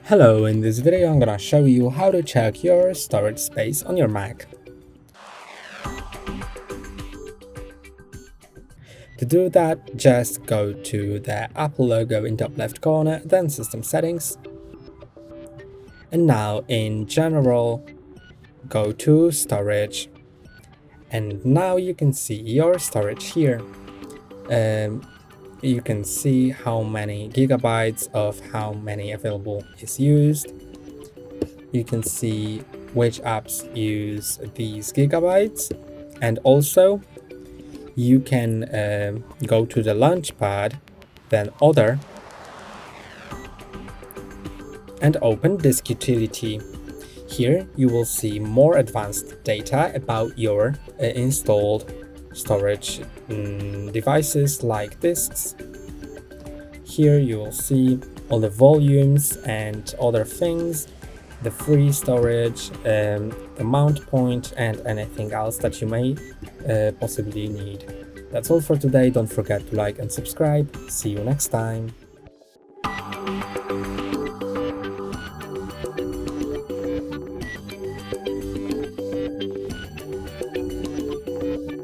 Hello, in this video I'm gonna show you how to check your storage space on your Mac. To do that, just go to the Apple logo in top left corner, then System Settings. And now in General, go to Storage. And now you can see your storage here. You can see how many gigabytes of how many available is used. You can see which apps use these gigabytes, and also you can go to the Launchpad, then Other, and open Disk Utility. Here you will see more advanced data about your installed storage devices like disks. Here you will see all the volumes and other things, the free storage, the mount point, and anything else that you may possibly need. That's all for today. Don't forget to like and subscribe. See you next time.